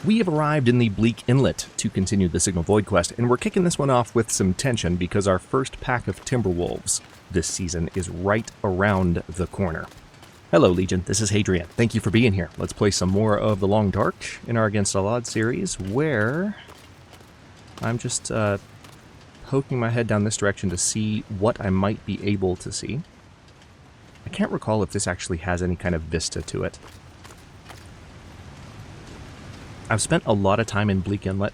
We have arrived in the Bleak Inlet to continue the Signal Void quest, and we're kicking this one off with some tension because our first pack of Timberwolves this season is right around the corner. Hello Legion, this is Hadrian. Thank you for being here. Let's play some more of the Long Dark in our Against All Odds series, where I'm just poking my head down this direction to see what I might be able to see. I can't recall if this actually has any kind of vista to it. I've spent a lot of time in Bleak Inlet.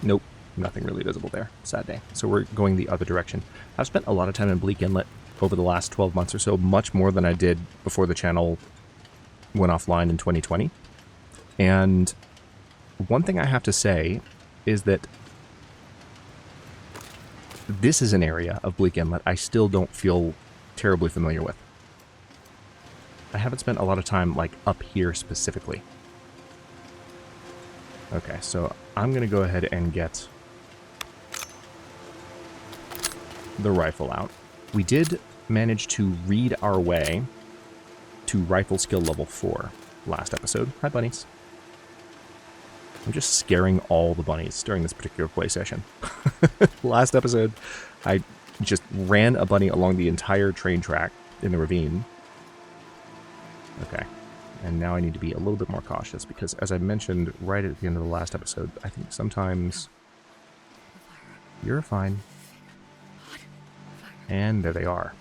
Nope, nothing really visible there. Sad day. So we're going the other direction. I've spent a lot of time in Bleak Inlet over the last 12 months or so, much more than I did before the channel went offline in 2020. And one thing I have to say is that this is an area of Bleak Inlet I still don't feel terribly familiar with. I haven't spent a lot of time, like, up here specifically. Okay, so I'm going to go ahead and get the rifle out. We did manage to read our way to rifle skill level 4 last episode. Hi, bunnies. I'm just scaring all the bunnies during this particular play session. Last episode, I just ran a bunny along the entire train track in the ravine. Okay. And now I need to be a little bit more cautious because, as I mentioned right at the end of the last episode, I think sometimes... You're fine. And there they are.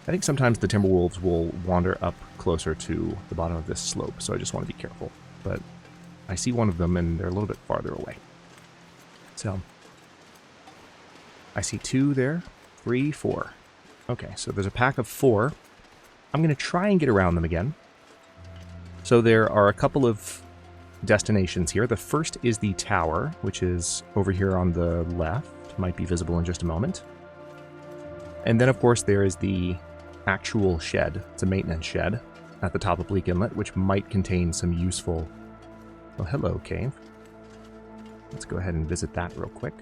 I think sometimes the Timberwolves will wander up closer to the bottom of this slope, so I just want to be careful. But I see one of them, and they're a little bit farther away. So, I see 2 there, 3, 4. Okay, so there's a pack of 4. I'm going to try and get around them again. So there are a couple of destinations here. The first is the tower, which is over here on the left. Might be visible in just a moment. And then, of course, there is the actual shed. It's a maintenance shed at the top of Bleak Inlet, which might contain some useful... Oh, hello, cave. Let's go ahead and visit that real quick.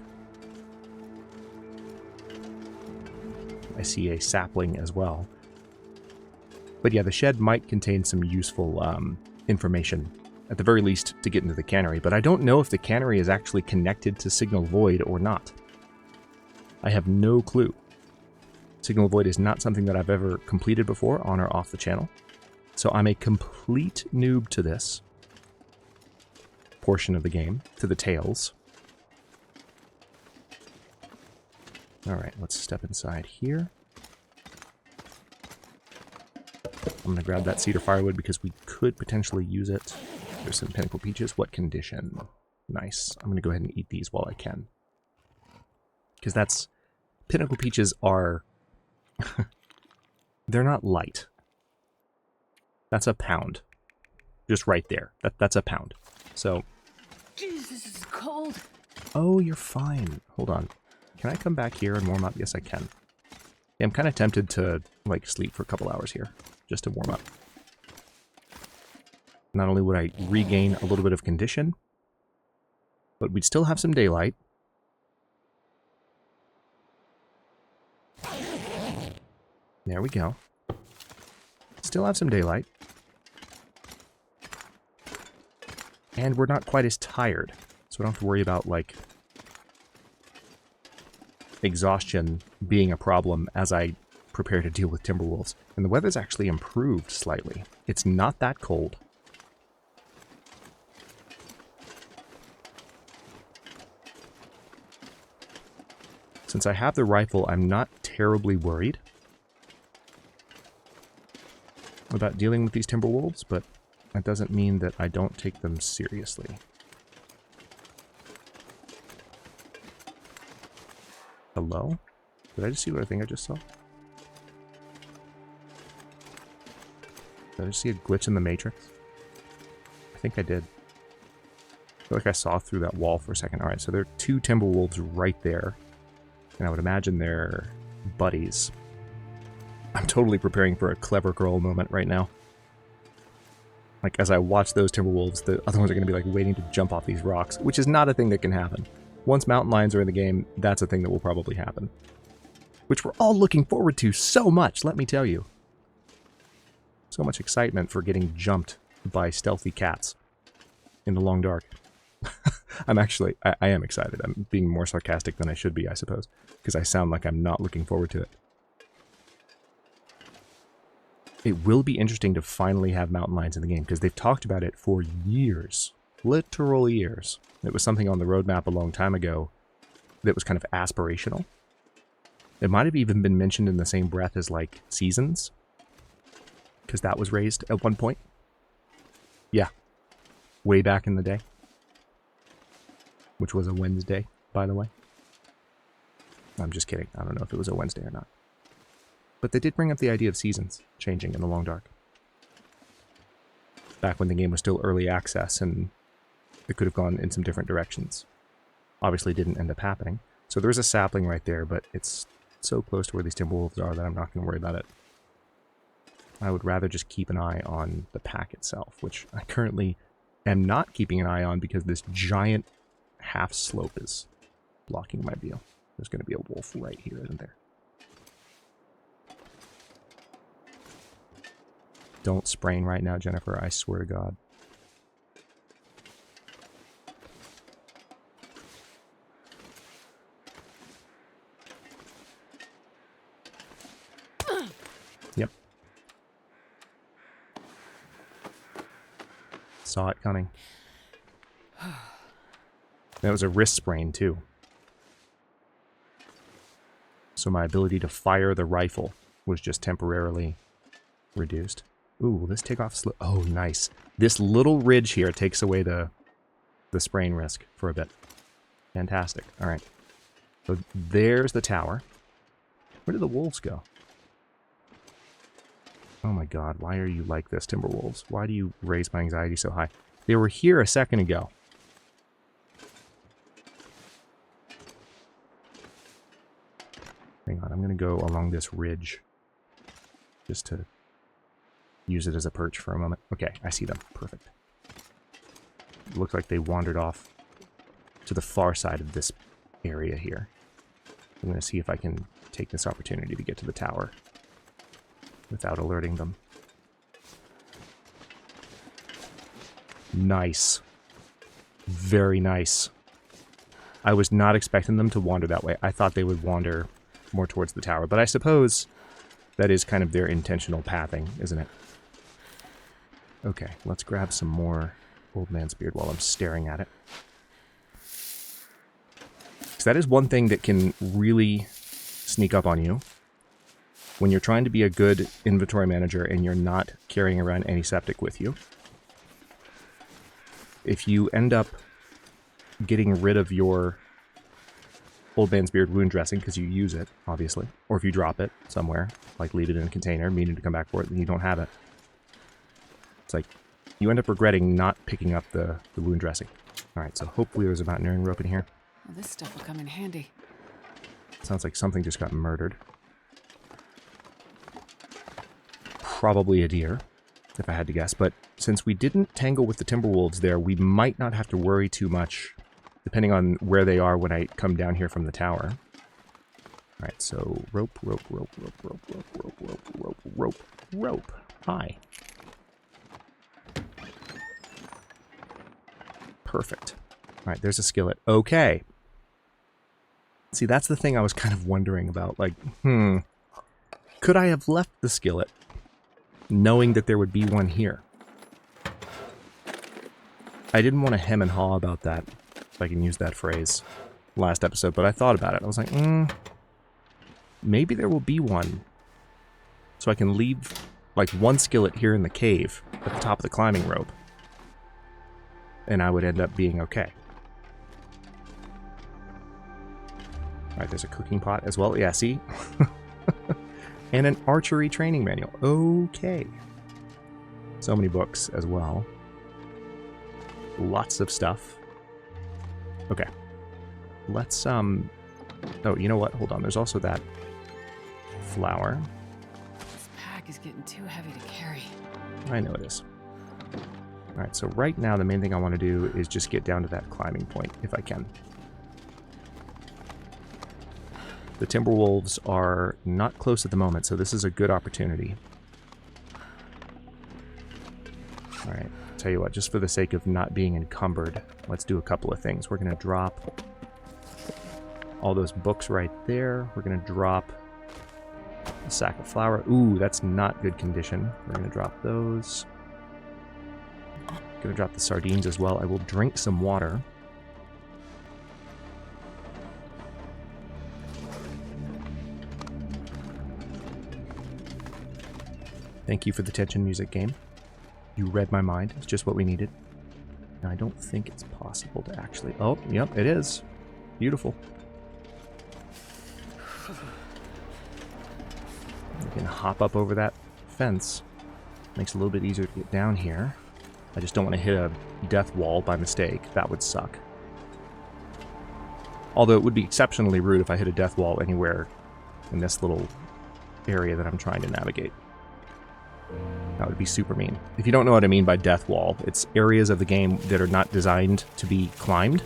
I see a sapling as well. But yeah, the shed might contain some useful information, at the very least, to get into the cannery. But I don't know if the cannery is actually connected to Signal Void or not. I have no clue. Signal Void is not something that I've ever completed before on or off the channel. So I'm a complete noob to this portion of the game, to the Tales. Alright, let's step inside here. I'm going to grab that cedar firewood because we could potentially use it. There's some pinnacle peaches. What condition? Nice. I'm going to go ahead and eat these while I can. Because that's... Pinnacle peaches are... They're not light. That's a pound. Just right there. That's a pound. So... Jeez, this is cold. Oh, you're fine. Hold on. Can I come back here and warm up? Yes, I can. Yeah, I'm kind of tempted to, like, sleep for a couple hours here. Just to warm up. Not only would I regain a little bit of condition, but we'd still have some daylight. There we go. Still have some daylight. And we're not quite as tired, so we don't have to worry about, like, exhaustion being a problem as I prepare to deal with Timberwolves. And the weather's actually improved slightly. It's not that cold. Since I have the rifle, I'm not terribly worried about dealing with these Timberwolves, but that doesn't mean that I don't take them seriously. Hello? Did I just see what I think I just saw? Did I just see a glitch in the Matrix? I think I did. I feel like I saw through that wall for a second. Alright, so there are 2 Timberwolves right there. And I would imagine they're buddies. I'm totally preparing for a clever girl moment right now. Like, as I watch those Timberwolves, the other ones are going to be, like, waiting to jump off these rocks, which is not a thing that can happen. Once mountain lions are in the game, that's a thing that will probably happen. Which we're all looking forward to so much, let me tell you. So much excitement for getting jumped by stealthy cats. in the long dark. I'm actually, I am excited. I'm being more sarcastic than I should be, I suppose, because I sound like I'm not looking forward to it. It will be interesting to finally have mountain lions in the game, because they've talked about it for years. Literal years. It was something on the roadmap a long time ago that was kind of aspirational. It might have even been mentioned in the same breath as, like, seasons, because that was raised at one point. Yeah. Way back in the day. Which was a Wednesday, by the way. I'm just kidding. I don't know if it was a Wednesday or not. But they did bring up the idea of seasons changing in the long dark. Back when the game was still early access and it could have gone in some different directions. Obviously didn't end up happening. So there's a sapling right there, but it's so close to where these timberwolves are that I'm not going to worry about it. I would rather just keep an eye on the pack itself, which I currently am not keeping an eye on because this giant half slope is blocking my view. There's going to be a wolf right here, isn't there? Don't sprain right now, Jennifer. I swear to God. Yep. Saw it coming. That was a wrist sprain, too. So my ability to fire the rifle was just temporarily reduced. Ooh, will this take off slow? Oh, nice. This little ridge here takes away the sprain risk for a bit. Fantastic. All right. So there's the tower. Where did the wolves go? Oh my God, why are you like this, Timberwolves? Why do you raise my anxiety so high? They were here a second ago. Hang on, I'm going to go along this ridge just to use it as a perch for a moment. Okay, I see them. Perfect. It looks like they wandered off to the far side of this area here. I'm going to see if I can take this opportunity to get to the tower without alerting them. Nice. Very nice. I was not expecting them to wander that way. I thought they would wander more towards the tower, but I suppose that is kind of their intentional pathing, isn't it? Okay, let's grab some more old man's beard while I'm staring at it. Because that is one thing that can really sneak up on you when you're trying to be a good inventory manager and you're not carrying around antiseptic with you. If you end up getting rid of your old man's beard wound dressing because you use it, obviously, or if you drop it somewhere, like leave it in a container, meaning to come back for it, and you don't have it, it's like you end up regretting not picking up the wound dressing. Alright, so hopefully there's a mountaineering rope in here. Well, this stuff will come in handy. Sounds like something just got murdered. Probably a deer, if I had to guess, but since we didn't tangle with the timberwolves there, we might not have to worry too much, depending on where they are when I come down here from the tower. Alright, so rope. Hi. Perfect. Alright, there's a skillet. Okay. See, that's the thing I was kind of wondering about. Like, could I have left the skillet knowing that there would be one here? I didn't want to hem and haw about that, if I can use that phrase, last episode, but I thought about it. I was like, maybe there will be one. So I can leave, like, one skillet here in the cave at the top of the climbing rope. And I would end up being okay. Alright, there's a cooking pot as well. Yeah, see? And an archery training manual. Okay. So many books as well. Lots of stuff. Okay. Let's, oh, you know what? Hold on. There's also that flower. This pack is getting too heavy to carry. I know it is. Alright, so right now the main thing I want to do is just get down to that climbing point, if I can. The Timberwolves are not close at the moment, so this is a good opportunity. Alright, Tell you what, just for the sake of not being encumbered, let's do a couple of things. We're going to drop all those books right there. We're going to drop a sack of flour. Ooh, that's not good condition. We're going to drop those. Going to drop the sardines as well. I will drink some water. Thank you for the tension music game. You read my mind. It's just what we needed. Now, I don't think it's possible to actually... Oh, yep, it is. Beautiful. We can hop up over that fence. Makes it a little bit easier to get down here. I just don't want to hit a death wall by mistake. That would suck. Although it would be exceptionally rude if I hit a death wall anywhere in this little area that I'm trying to navigate. That would be super mean. If you don't know what I mean by death wall, it's areas of the game that are not designed to be climbed,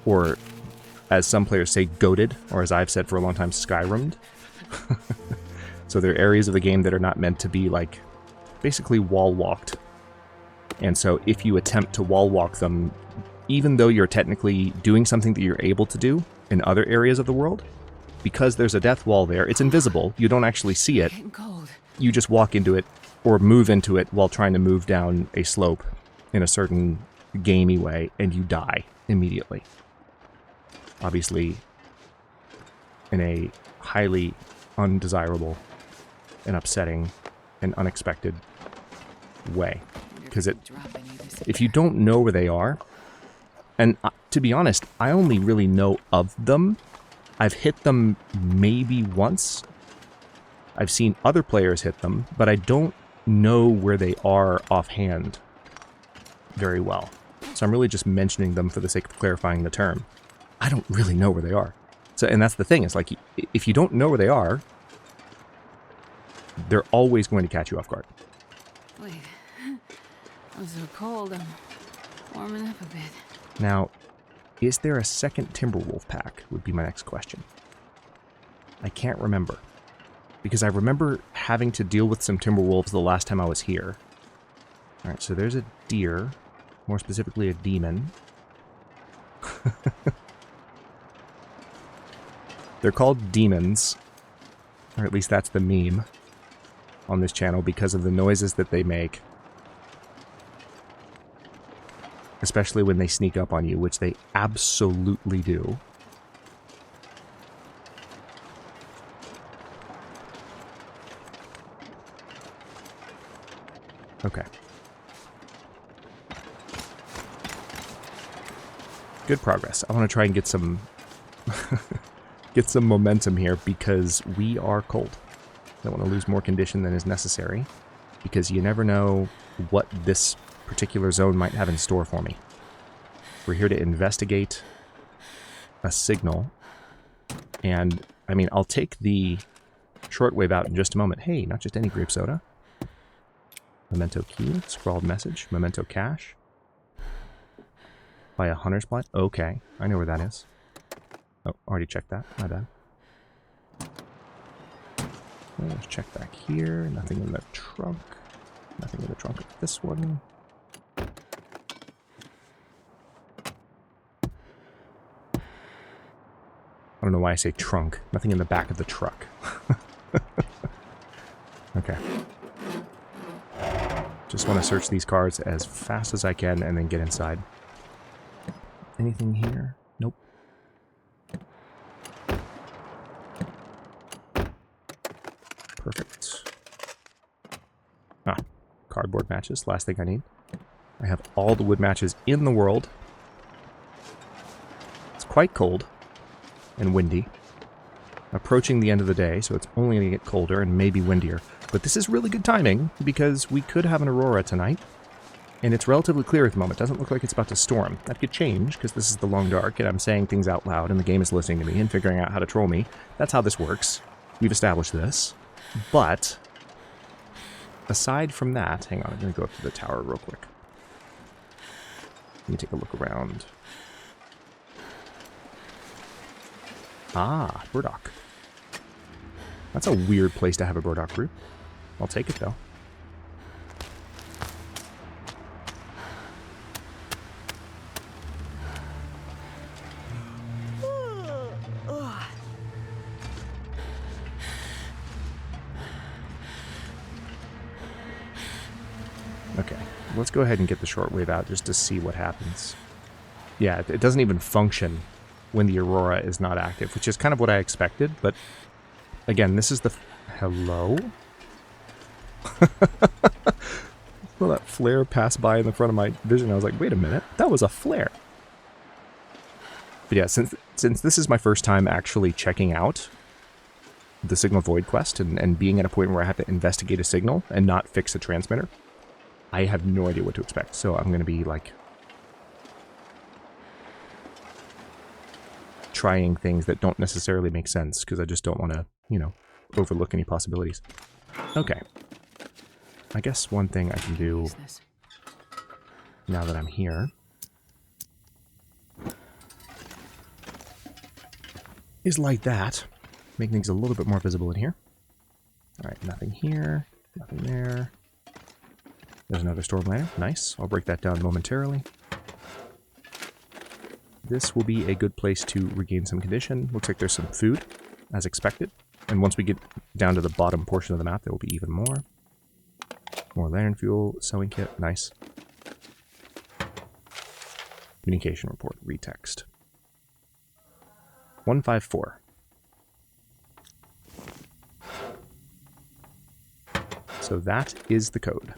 or as some players say, goated, or as I've said for a long time, Skyrimmed. So they're areas of the game that are not meant to be, like, basically wall-walked. And so if you attempt to wall-walk them, even though you're technically doing something that you're able to do in other areas of the world, because there's a death wall there, it's invisible, you don't actually see it. Getting cold. You just walk into it or move into it while trying to move down a slope in a certain gamey way, and you die immediately. Obviously, in a highly undesirable and upsetting and unexpected way. Because if you don't know where they are, and to be honest, I only really know of them. I've hit them maybe once. I've seen other players hit them, but I don't know where they are offhand very well. So I'm really just mentioning them for the sake of clarifying the term. I don't really know where they are. So, and that's the thing, is like, if you don't know where they are, they're always going to catch you off guard. Wait, I'm so cold, I'm warming up a bit. Now, is there a second Timberwolf pack, would be my next question. I can't remember. Because I remember having to deal with some Timberwolves the last time I was here. Alright, so there's a deer. More specifically, a demon. They're called demons. Or at least that's the meme on this channel, because of the noises that they make. Especially when they sneak up on you, which they absolutely do. Okay. Good progress. I want to try and get some get some momentum here, because we are cold. I don't want to lose more condition than is necessary, because you never know what this particular zone might have in store for me. We're here to investigate a signal, and I mean, I'll take the shortwave out in just a moment. Hey, not just any grape soda. Memento key, scrawled message, memento cache. By a hunter's blind? Okay, I know where that is. Oh, already checked that, my bad. Let's check back here, nothing in the trunk. Nothing in the trunk of this one. I don't know why I say trunk. Nothing in the back of the truck. Okay. Just want to search these cards as fast as I can and then get inside. Anything here? Nope. Perfect. Ah, cardboard matches. Last thing I need. I have all the wood matches in the world. It's quite cold and windy. Approaching the end of the day, so it's only going to get colder and maybe windier. But this is really good timing, because we could have an aurora tonight, and it's relatively clear at the moment. It doesn't look like it's about to storm. That could change, because this is the long dark, and I'm saying things out loud, and the game is listening to me and figuring out how to troll me. That's how this works. We've established this. But, aside from that, hang on, I'm going to go up to the tower real quick. Let me take a look around. Ah, burdock. That's a weird place to have a burdock group. I'll take it, though. let's go ahead and get the shortwave out just to see what happens. Yeah, it doesn't even function when the aurora is not active, which is kind of what I expected, but again, this is the... Hello? Well, that flare passed by in the front of my vision. I was like, wait a minute, that was a flare. But yeah, since this is my first time actually checking out the Signal Void quest and being at a point where I have to investigate a signal and not fix a transmitter, I have no idea what to expect. So I'm going to be like trying things that don't necessarily make sense because I just don't want to, you know, overlook any possibilities. Okay. I guess one thing I can do now that I'm here is like that. Make things a little bit more visible in here. Alright, nothing here, nothing there. There's another storm lantern. Nice. I'll break that down momentarily. This will be a good place to regain some condition. Looks like there's some food, as expected. And once we get down to the bottom portion of the map, there will be even more. More lantern fuel, sewing kit, nice. Communication report, retext. 154. So that is the code.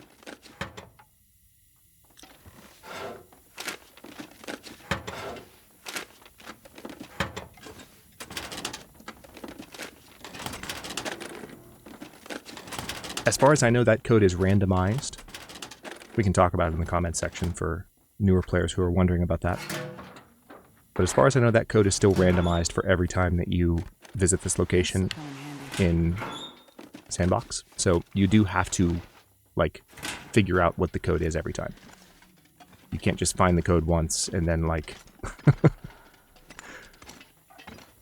As far as I know, that code is randomized. We can talk about it in the comments section for newer players who are wondering about that. But as far as I know, that code is still randomized for every time that you visit this location in Sandbox. So you do have to, like, figure out what the code is every time. You can't just find the code once and then, like,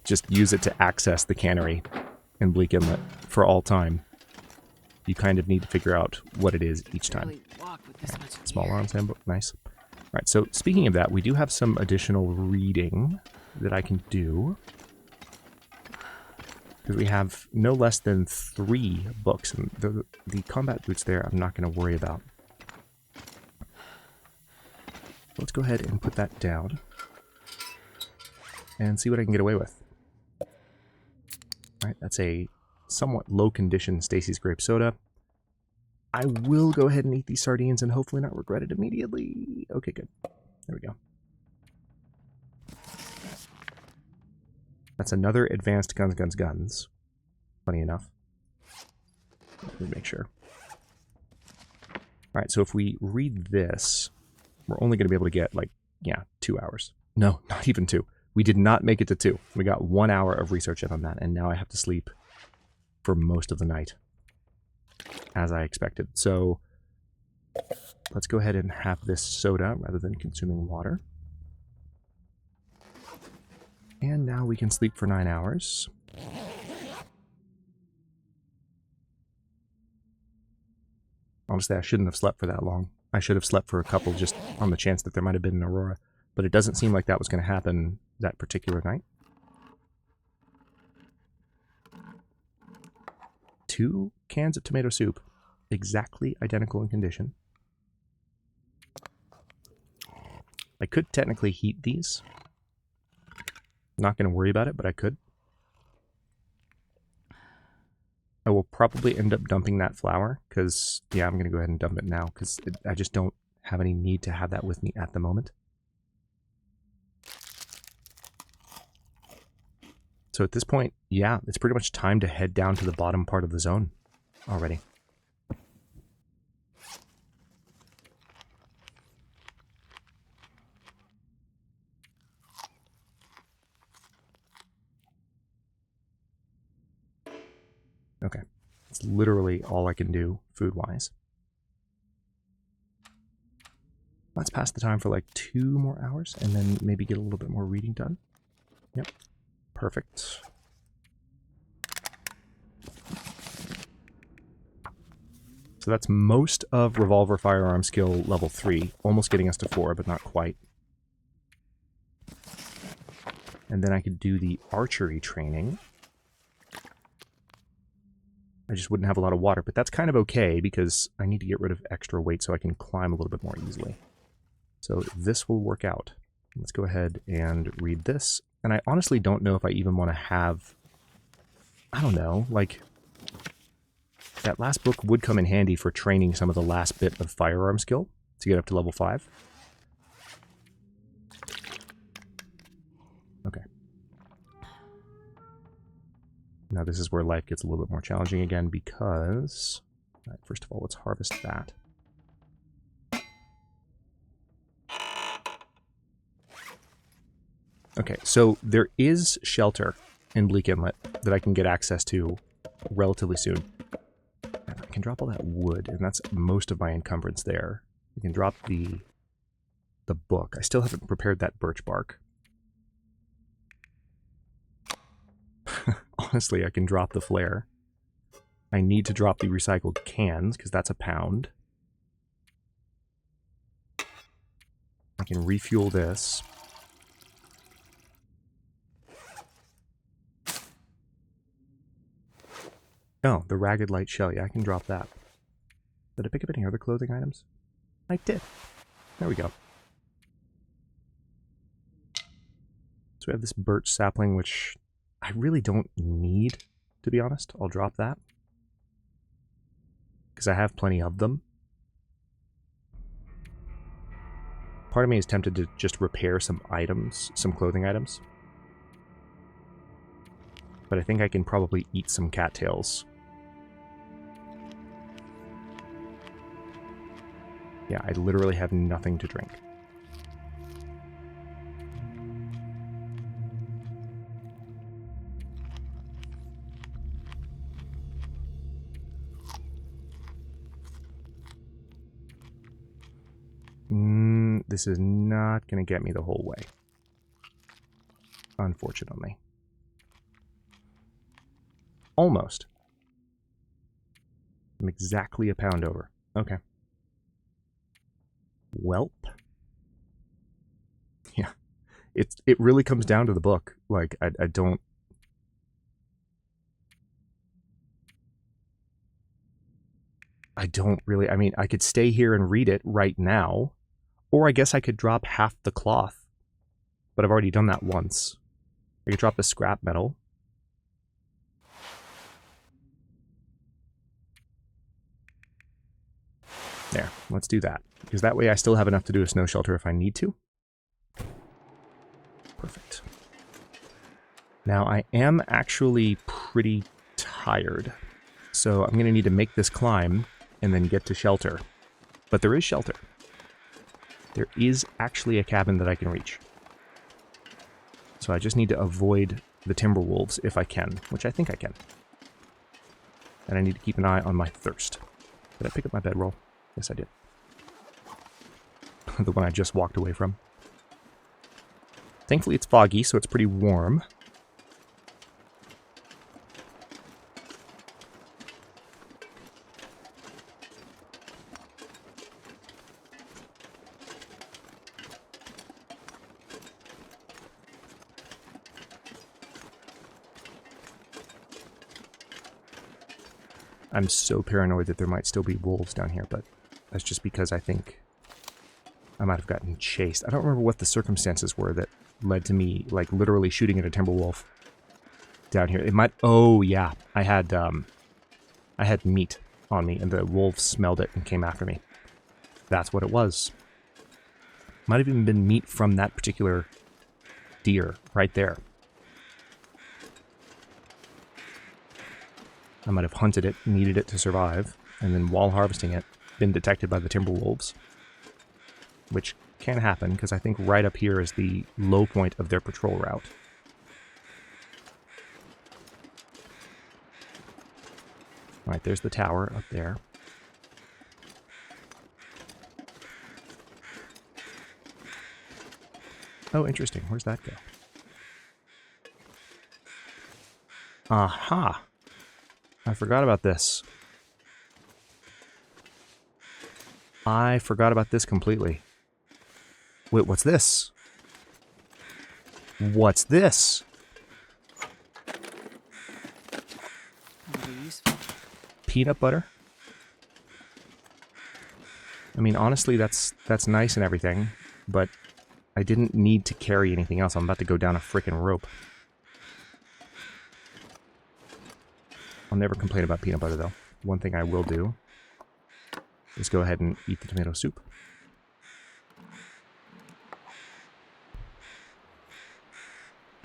just use it to access the cannery in Bleak Inlet for all time. You kind of need to figure out what it is each time. Right. Small arms handbook, nice. Alright, so speaking of that, we do have some additional reading that I can do. Because we have no less than 3 books. And the combat boots there, I'm not going to worry about. Let's go ahead and put that down. And see what I can get away with. Alright, that's a somewhat low condition Stacy's grape soda. I will go ahead and eat these sardines and hopefully not regret it immediately. Okay, good. There we go. That's another advanced guns. Funny enough. Let me make sure. Alright, so if we read this, we're only going to be able to get, like, yeah, 2 hours. No, not even 2. We did not make it to 2. We got 1 hour of research in on that, and now I have to sleep for most of the night, as I expected. So let's go ahead and have this soda rather than consuming water. And now we can sleep for 9 hours. Honestly, I shouldn't have slept for that long. I should have slept for a couple just on the chance that there might have been an aurora. But it doesn't seem like that was going to happen that particular night. 2 cans of tomato soup, exactly identical in condition. I could technically heat these. Not going to worry about it, but I could. I will probably end up dumping that flour, because, yeah, I'm going to go ahead and dump it now, because I just don't have any need to have that with me at the moment. So at this point, yeah, it's pretty much time to head down to the bottom part of the zone already. Okay, it's literally all I can do food-wise. Let's pass the time for like 2 more hours and then maybe get a little bit more reading done. Yep, perfect. So that's most of revolver firearm skill level 3, almost getting us to 4, but not quite. And then I could do the archery training. I just wouldn't have a lot of water, but that's kind of okay because I need to get rid of extra weight so I can climb a little bit more easily. So this will work out. Let's go ahead and read this. And I honestly don't know if I even want to have, I don't know, like, that last book would come in handy for training some of the last bit of firearm skill to get up to level 5. Okay. Now this is where life gets a little bit more challenging again because... Alright, first of all, let's harvest that. Okay, so there is shelter in Bleak Inlet that I can get access to relatively soon. I can drop all that wood, and that's most of my encumbrance there. I can drop the book. I still haven't prepared that birch bark. Honestly, I can drop the flare. I need to drop the recycled cans, because that's a pound. I can refuel this. Oh, the ragged light shell. Yeah, I can drop that. Did I pick up any other clothing items? I did. There we go. So we have this birch sapling, which I really don't need, to be honest. I'll drop that. Because I have plenty of them. Part of me is tempted to just repair some items, some clothing items. But I think I can probably eat some cattails. Yeah, I literally have nothing to drink. This is not going to get me the whole way. Unfortunately. Almost. I'm exactly a pound over. Okay. Welp. Yeah. It really comes down to the book. Like, I don't... I don't really... I mean, I could stay here and read it right now. Or I guess I could drop half the cloth. But I've already done that once. I could drop the scrap metal. There, let's do that. Because that way I still have enough to do a snow shelter if I need to. Perfect. Now I am actually pretty tired. So I'm going to need to make this climb and then get to shelter. But there is shelter. There is actually a cabin that I can reach. So I just need to avoid the timber wolves if I can, which I think I can. And I need to keep an eye on my thirst. Did I pick up my bedroll? Yes, I did. The one I just walked away from. Thankfully it's foggy, so it's pretty warm. I'm so paranoid that there might still be wolves down here, but that's just because I think I might have gotten chased. I don't remember what the circumstances were that led to me, like, literally shooting at a timber wolf down here. It might... Oh, yeah. I had meat on me, and the wolves smelled it and came after me. That's what it was. Might have even been meat from that particular deer right there. I might have hunted it, needed it to survive, and then while harvesting it, been detected by the timber wolves. Which can happen, because I think right up here is the low point of their patrol route. Alright, there's the tower up there. Oh, interesting. Where's that go? Aha! I forgot about this. I forgot about this completely. Wait, what's this? What's this? That'll be useful. peanut butter. I mean, honestly, that's nice and everything, but I didn't need to carry anything else. I'm about to go down a frickin' rope. I'll never complain about peanut butter, though. One thing I will do is go ahead and eat the tomato soup.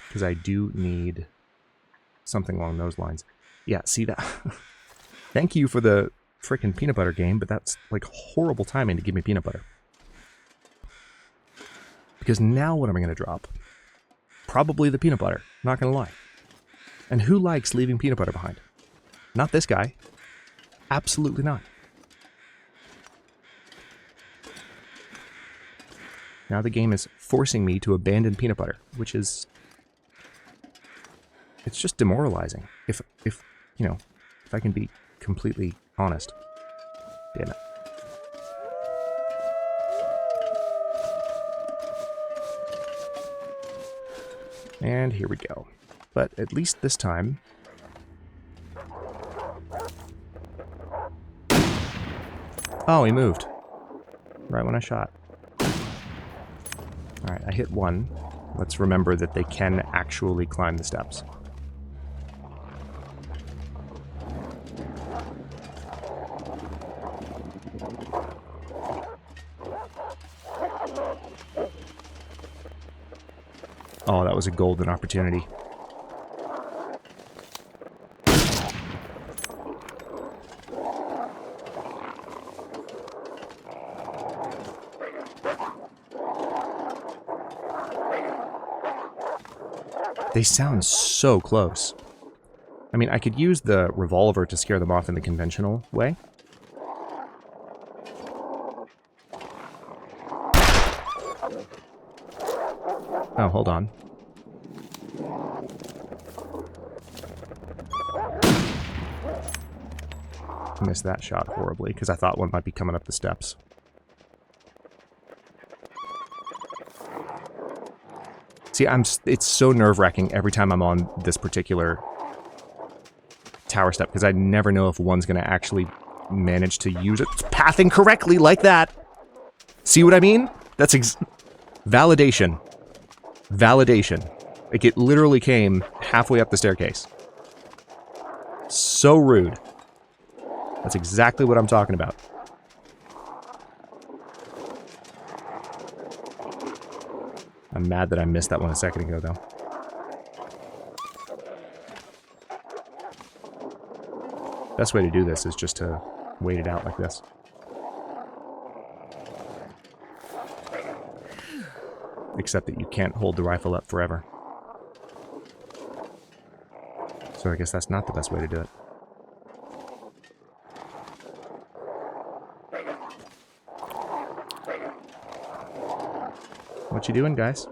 Because I do need something along those lines. Yeah, see that? Thank you for the frickin' peanut butter game, but that's like horrible timing to give me peanut butter. Because now what am I going to drop? Probably the peanut butter, not going to lie. And who likes leaving peanut butter behind? Not this guy. Absolutely not. Now the game is forcing me to abandon peanut butter, which is... It's just demoralizing. If you know, if I can be completely honest. Damn it. And here we go. But at least this time... Oh, he moved. Right when I shot. Alright, I hit one. Let's remember that they can actually climb the steps. Oh, that was a golden opportunity. They sound so close. I mean, I could use the revolver to scare them off in the conventional way. Oh, hold on. I missed that shot horribly, because I thought one might be coming up the steps. See, it's so nerve-wracking every time I'm on this particular tower step, because I never know if one's going to actually manage to use its pathing correctly like that. See what I mean? That's validation. Validation. Like, it literally came halfway up the staircase. So rude. That's exactly what I'm talking about. I'm mad that I missed that one a second ago, though. Best way to do this is just to wait it out like this. Except that you can't hold the rifle up forever. So I guess that's not the best way to do it. What you doing, guys?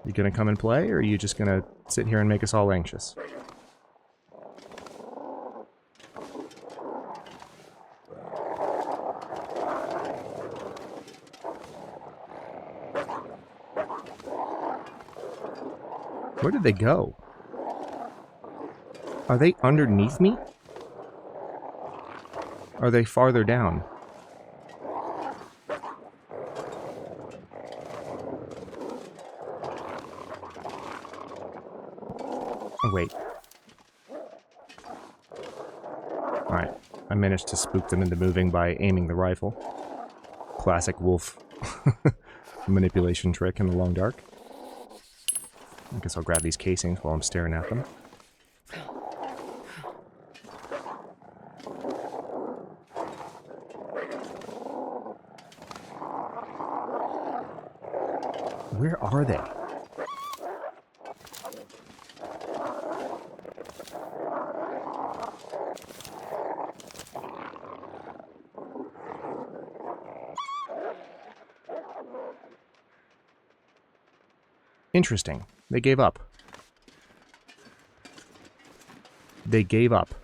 You gonna come and play, or are you just gonna sit here and make us all anxious? Where did they go? Are they underneath me? Are they farther down? Oh, wait. Alright. I managed to spook them into moving by aiming the rifle. Classic wolf manipulation trick in the long dark. I guess I'll grab these casings while I'm staring at them. Where are they? Interesting. They gave up. They gave up.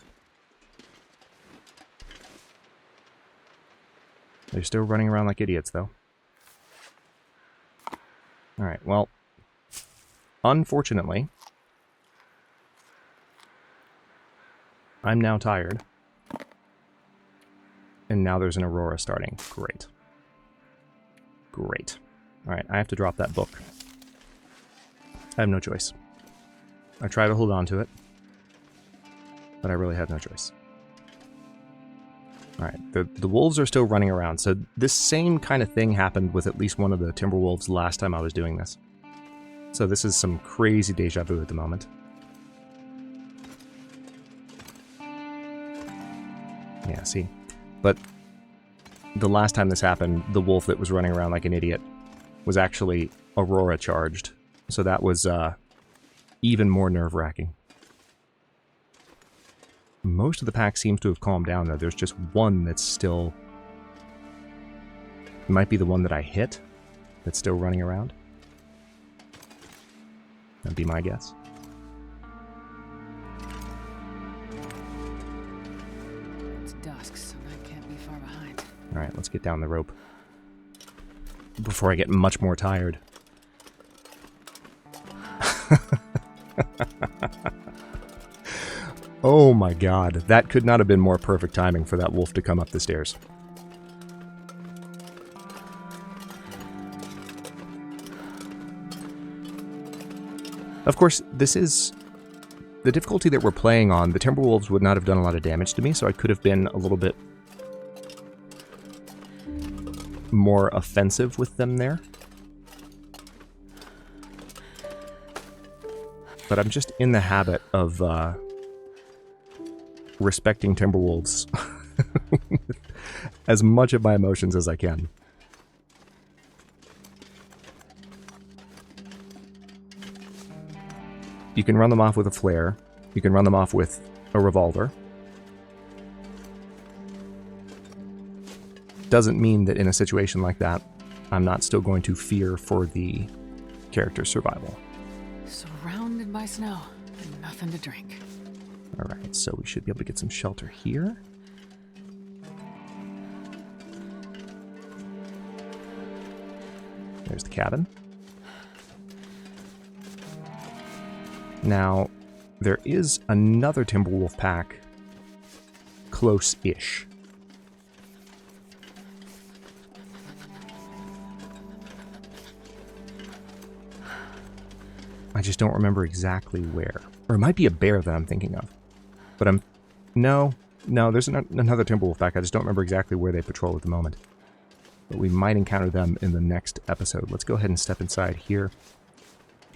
They're still running around like idiots, though. Alright, well, unfortunately, I'm now tired. And now there's an aurora starting. Great. Great. Alright, I have to drop that book. I have no choice. I try to hold on to it, but I really have no choice. Alright, the wolves are still running around, so this same kind of thing happened with at least one of the timber wolves last time I was doing this. So this is some crazy deja vu at the moment. Yeah, see? But the last time this happened, the wolf that was running around like an idiot was actually aurora charged. So that was even more nerve-wracking. Most of the pack seems to have calmed down, though. There's just one that's still... It might be the one that I hit that's still running around. That'd be my guess. It's dusk, so that can't be far behind. Alright, let's get down the rope. Before I get much more tired. Oh my god, that could not have been more perfect timing for that wolf to come up the stairs. Of course, this is the difficulty that we're playing on. The Timberwolves would not have done a lot of damage to me, so I could have been a little bit more offensive with them there. But I'm just in the habit of respecting Timberwolves with as much of my emotions as I can. You can run them off with a flare. You can run them off with a revolver. Doesn't mean that in a situation like that, I'm not still going to fear for the character's survival. Surrounded by snow and nothing to drink. Alright, so we should be able to get some shelter here. There's the cabin. Now, there is another Timberwolf pack close-ish. I just don't remember exactly where. Or it might be a bear that I'm thinking of. But no, there's another Timberwolf pack. I just don't remember exactly where they patrol at the moment. But we might encounter them in the next episode. Let's go ahead and step inside here.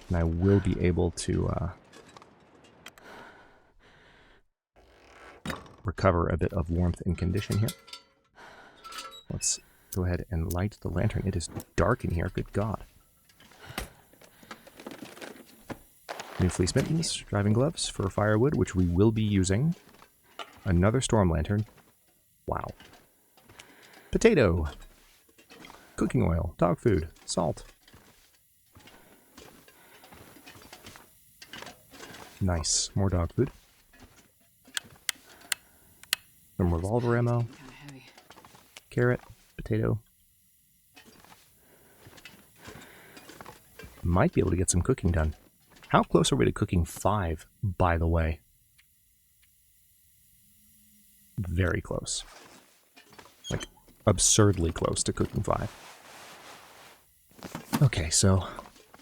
And I will be able to recover a bit of warmth and condition here. Let's go ahead and light the lantern. It is dark in here, good God. New fleece mittens, driving gloves for firewood, which we will be using. Another storm lantern. Wow. Potato. Cooking oil, dog food, salt. Nice. More dog food. Some revolver ammo. Kinda heavy. Carrot. Potato. Might be able to get some cooking done. How close are we to cooking 5, by the way? Very close. Like, absurdly close to cooking 5. Okay, so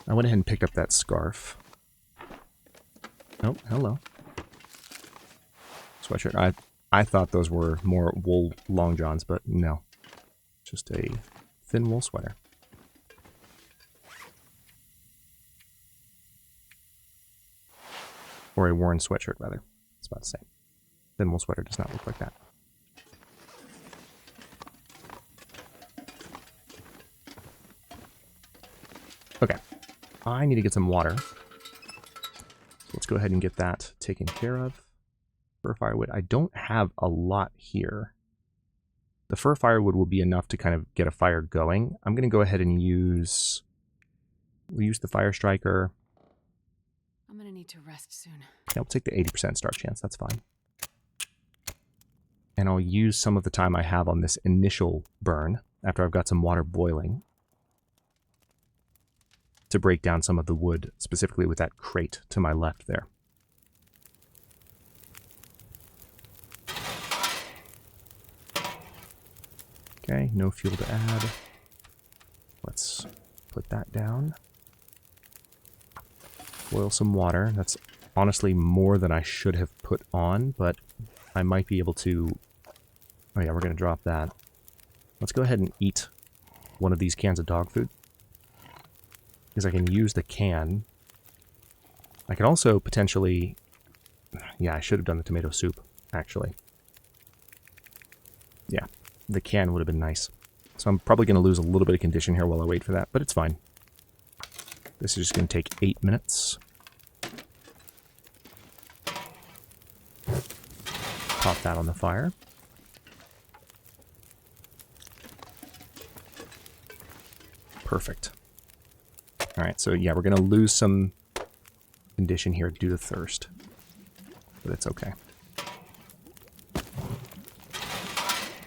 I went ahead and picked up that scarf. Oh, hello. Sweatshirt. I thought those were more wool long johns, but no. Just a thin wool sweater. Or a worn sweatshirt, rather. It's about the same. Thin wool sweater does not look like that. Okay. I need to get some water. So let's go ahead and get that taken care of. Fir firewood. I don't have a lot here. The fir firewood will be enough to kind of get a fire going. I'm going to go ahead and use... We'll use the fire striker. I'm gonna need to rest soon. I'll take the 80% start chance, that's fine. And I'll use some of the time I have on this initial burn, after I've got some water boiling, to break down some of the wood, specifically with that crate to my left there. Okay, no fuel to add. Let's put that down. Boil some water. That's honestly more than I should have put on, but I might be able to... Oh yeah, we're going to drop that. Let's go ahead and eat one of these cans of dog food, because I can use the can. I can also potentially... Yeah, I should have done the tomato soup, actually. Yeah, the can would have been nice. So I'm probably going to lose a little bit of condition here while I wait for that, but it's fine. This is just going to take 8 minutes. Pop that on the fire. Perfect. Alright, so yeah, we're going to lose some condition here due to thirst. But it's okay.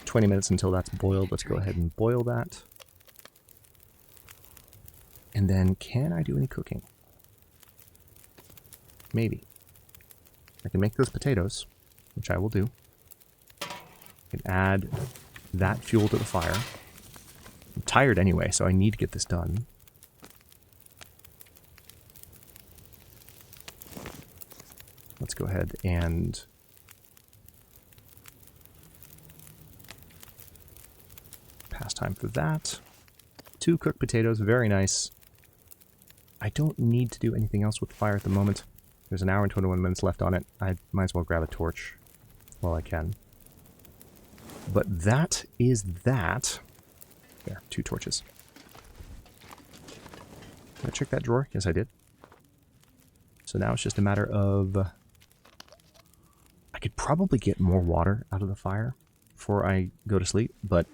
20 minutes until that's boiled. Let's go ahead and boil that. And then, can I do any cooking? Maybe. I can make those potatoes, which I will do. I can add that fuel to the fire. I'm tired anyway, so I need to get this done. Let's go ahead and pass time for that. 2 cooked potatoes, very nice. I don't need to do anything else with the fire at the moment. There's an hour and 21 minutes left on it. I might as well grab a torch while I can. But that is that. There, 2 torches. Did I check that drawer? Yes, I did. So now it's just a matter of... I could probably get more water out of the fire before I go to sleep, but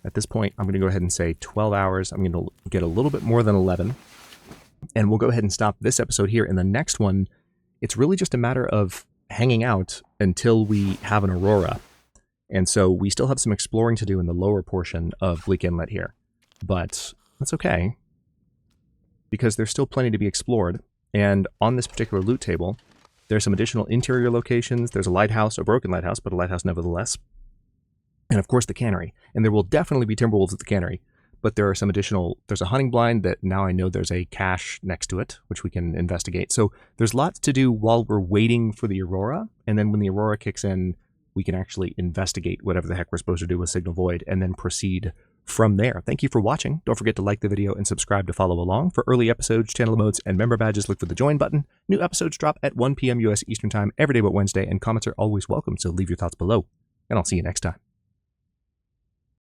at this point, I'm going to go ahead and say 12 hours. I'm going to get a little bit more than 11. And we'll go ahead and stop this episode here. In the next one, it's really just a matter of hanging out until we have an aurora. And so we still have some exploring to do in the lower portion of Bleak Inlet here. But that's okay, because there's still plenty to be explored. And on this particular loot table, there's some additional interior locations. There's a lighthouse, a broken lighthouse, but a lighthouse nevertheless. And of course the cannery. And there will definitely be timberwolves at the cannery. But there are some additional... There's a hunting blind that now I know there's a cache next to it, which we can investigate. So there's lots to do while we're waiting for the aurora. And then when the aurora kicks in, we can actually investigate whatever the heck we're supposed to do with Signal Void and then proceed from there. Thank you for watching. Don't forget to like the video and subscribe to follow along. For early episodes, channel emotes, and member badges, look for the join button. New episodes drop at 1 p.m. US Eastern Time every day but Wednesday, and comments are always welcome, so leave your thoughts below. And I'll see you next time.